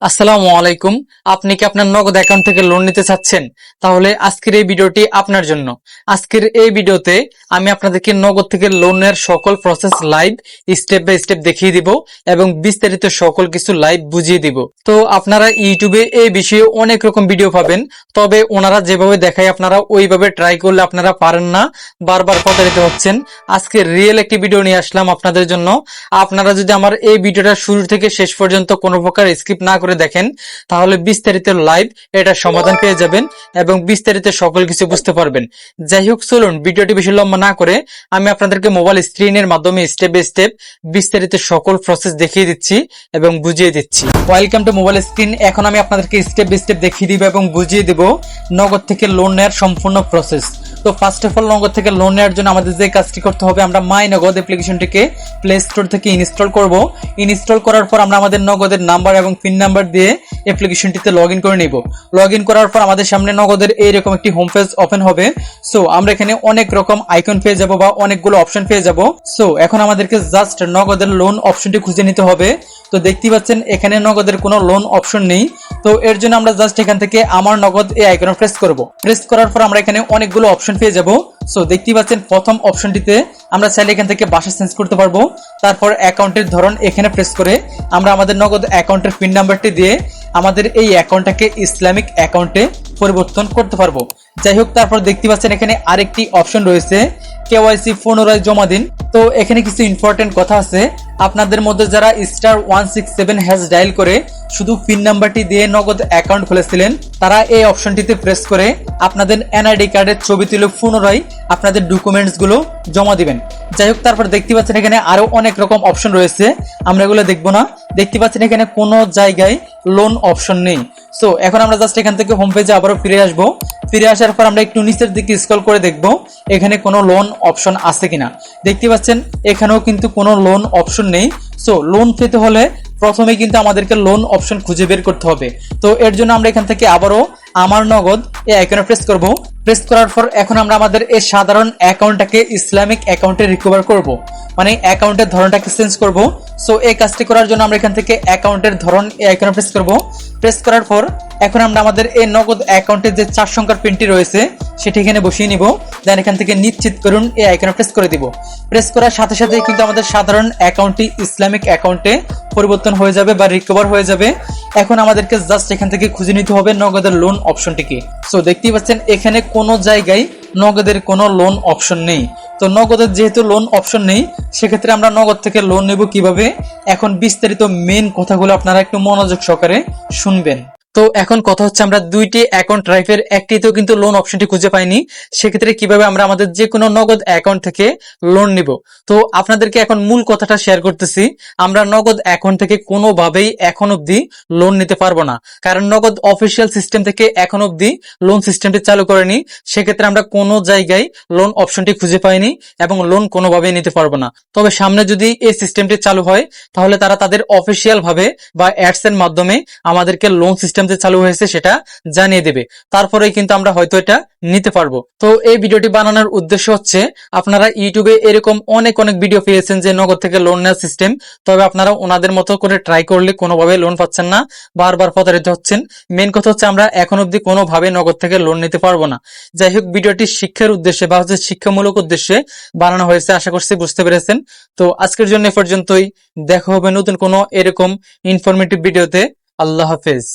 আসসালামু আলাইকুম। আপনি কি আপনার নগদ অ্যাকাউন্ট থেকে লোন নিতে চাচ্ছেন? তাহলে আজকের এই ভিডিওটি আপনার জন্য। আজকের এই ভিডিওতে আমি আপনাদেরকে নগদ থেকে লোনের সকল process live step by step দেখিয়ে দিব এবং বিস্তারিত সকল কিছু লাইভ বুঝিয়ে দিব। তো আপনারা ইউটিউবে এই বিষয়ে অনেক রকম ভিডিও পাবেন, তবে ওনারা যেভাবে দেখায় আপনারা ওইভাবে ট্রাই করলে আপনারা পারেন না, বারবার প্রতারিত হচ্ছেন। আজকে রিয়েল একটি ভিডিও নিয়ে আসলাম আপনাদের জন্য। আপনারা যদি আমার এই ভিডিওটা শুরু থেকে শেষ পর্যন্ত কোনো প্রকার স্কিপ না করে দেখেন, তাহলে বিস্তারিত লাইভ এটার সমাধান পেয়ে যাবেন এবং বিস্তারিত সকল কিছু বুঝতে পারবেন। যাই হোক, চলুন ভিডিওটি বেশি লম্বা না করে আমি আপনাদেরকে মোবাইল স্ক্রিনের মাধ্যমে স্টেপ বাই স্টেপ বিস্তারিত সকল প্রসেস দেখিয়ে দিচ্ছি এবং বুঝিয়ে দিচ্ছি। Welcome to mobile screen. এখন আমি আপনাদেরকে স্টেপ বাই স্টেপ দেখিয়ে দিব এবং বুঝিয়ে দিব নগদ থেকে লোন নেওয়ার সম্পূর্ণ প্রসেস। তো ফার্স্ট অফ অল, নগদ থেকে লোন নেওয়ার জন্য আমাদের যে কাজটি করতে হবে, আমরা মাই নগদ অ্যাপ্লিকেশনটিকে প্লে স্টোর থেকে ইনস্টল করব। ইনস্টল করার পর আমরা আমাদের নগদের নাম্বার এবং পিন নাম্বার দিয়ে অ্যাপ্লিকেশনটিতে লগ ইন করে নিব। লগ ইন করার পর আমাদের সামনে নগদের এইরকম একটি হোম পেজ ওপেন হবে। সো আমরা এখানে অনেক রকম আইকন পেয়ে যাব বা অনেকগুলো অপশন পেয়ে যাব। সো এখন আমাদেরকে জাস্ট নগদের লোন অপশনটি খুঁজে নিতে হবে। তো দেখতেই পাচ্ছেন এখানে নগদের কোনো লোন অপশন নেই। তো এর জন্য আমরা জাস্ট এখান থেকে আমার নগদ এই আইকনে প্রেস করব। প্রেস করার পর আমরা এখানে অনেকগুলো অপশন পেয়ে যাব। সো দেখতেই পাচ্ছেন প্রথম অপশনটিতে আমরা চাইলে এখান থেকে ভাষা চেঞ্জ করতে পারবো। তারপর অ্যাকাউন্টের ধরন এখানে প্রেস করে আমরা আমাদের নগদ অ্যাকাউন্টের পিন নাম্বারটি দিয়ে আমাদের এই অ্যাকাউন্টটাকে ইসলামিক অ্যাকাউন্টে পরিবর্তন করতে পারবো। যাই হোক, তারপর দেখতে পাচ্ছেন এখানে আরেকটি অপশন রয়েছে, কেওয়াইসি পুনরায় জমা দিন। তো এখানে কিছু ইম্পর্টেন্ট কথা আছে। আপনাদের মধ্যে যারা *167# ডায়াল করে শুধু পিন নাম্বারটি দিয়ে নগদ অ্যাকাউন্ট খুলেছিলেন, তারা এই অপশনটিতে প্রেস করে আপনাদের এনআইডি কার্ডের ছবি তুলে পুনরায় আপনাদের ডকুমেন্টস গুলো জমা দিবেন। যাই হোক, তারপর দেখতে পাচ্ছেন এখানে আরো অনেক রকম অপশন রয়েছে, আমরা এগুলো দেখবো না। দেখতে পাচ্ছেন এখানে কোনো জায়গায় লোন অপশন নেই। সো এখন আমরা জাস্ট এখান থেকে হোম পেজে আবারও ফিরে আসবো। ফিরে আসার পর আমরা একটু নিচের দিকে স্ক্রল করে দেখবো এখানে কোনো লোন অপশন আছে কিনা। দেখতে পাচ্ছেন এখানেও কিন্তু কোনো লোন অপশন নেই। সো লোন পেতে হলে প্রথমে কিন্তু আমাদেরকে লোন অপশন খুঁজে বের করতে হবে। তো এর জন্য আমরা এখান থেকে আবারও আমার নগদ এই আইকনে প্রেস করব। প্রেস করার পর এখন আমরা আমাদের এই সাধারণ অ্যাকাউন্টটাকে ইসলামিক অ্যাকাউন্টে রিকভার করব, মানে অ্যাকাউন্টের ধরনটাকে চেঞ্জ করব। সো এই কাজটি করার জন্য আমরা এখান থেকে অ্যাকাউন্টের ধরন এই আইকনে প্রেস করব। প্রেস করার পর এখন আমরা আমাদের এই নগদ অ্যাকাউন্টের যে 4 সংখ্যার পিনটি রয়েছে সেটি এখানে বসিয়ে নিব। দেন এখান থেকে নিশ্চিত করুন এই আইকনে প্রেস করে দিব। প্রেস করার সাথে সাথে কিন্তু আমাদের সাধারণ অ্যাকাউন্টটি ইসলামিক অ্যাকাউন্টে পরিবর্তন হয়ে যাবে বা রিকভার হয়ে যাবে। এখন আমাদেরকে জাস্ট এখান থেকে খুঁজে নিতে হবে নগদের লোন অপশনটিকে। সো দেখতেই পাচ্ছেন এখানে কোনো জায়গায় নগদের কোনো লোন অপশন নেই। তো নগদের যেহেতু লোন অপশন নেই, সেক্ষেত্রে আমরা নগদ থেকে লোন নেব কিভাবে, এখন বিস্তারিত মেন কথাগুলো আপনারা একটু মনোযোগ সহকারে শুনবেন। তো এখন কথা হচ্ছে, আমরা দুইটি অ্যাকাউন্ট টাইপের একটিতেও কিন্তু লোন অপশনটি খুঁজে পাইনি। সেক্ষেত্রে কিভাবে আমরা আমাদের যে কোনো নগদ অ্যাকাউন্ট থেকে লোন নিব। তো আপনাদেরকে এখন মূল কথাটা শেয়ার করতেছি। আমরা নগদ অ্যাকাউন্ট থেকে কোনোভাবেই এখন অবধি লোন নিতে পারবো না, কারণ নগদ অফিসিয়াল সিস্টেম থেকে এখন অবধি লোন সিস্টেমটি চালু করেনি। সেক্ষেত্রে আমরা কোনো জায়গায় লোন অপশনটি খুঁজে পাইনি এবং লোন কোনোভাবেই নিতে পারবো না। তবে সামনে যদি এই সিস্টেমটি চালু হয়, তাহলে তারা তাদের অফিসিয়াল ভাবে বা অ্যাডস এর মাধ্যমে আমাদেরকে লোন সিস্টেম যে চালু হয়েছে সেটা জানিয়ে দেবে। তারপরেই কিন্তু আমরা হয়তো এটা নিতে পারবো। তো এই ভিডিওটি বানানোর উদ্দেশ্য হচ্ছে, আপনারা ইউটিউবে এরকম অনেক ভিডিও পেয়েছেন যে নগদ থেকে লোন নেওয়ার সিস্টেম, তবে আপনারা ওনাদের মতো করে ট্রাই করলে কোনোভাবে লোন পাচ্ছেন না, বারবার প্রতারিত হচ্ছেন। মেন কথা হচ্ছে আমরা এখন অবধি কোনোভাবে নগদ থেকে লোন নিতে পারবো না। যাই হোক, ভিডিওটি শিক্ষার উদ্দেশ্যে বা হচ্ছে শিক্ষামূলক উদ্দেশ্যে বানানো হয়েছে, আশা করছি বুঝতে পেরেছেন। তো আজকের জন্য এ পর্যন্তই। দেখা হবে নতুন কোনো এরকম ইনফরমেটিভ ভিডিওতে। আল্লাহ হাফেজ।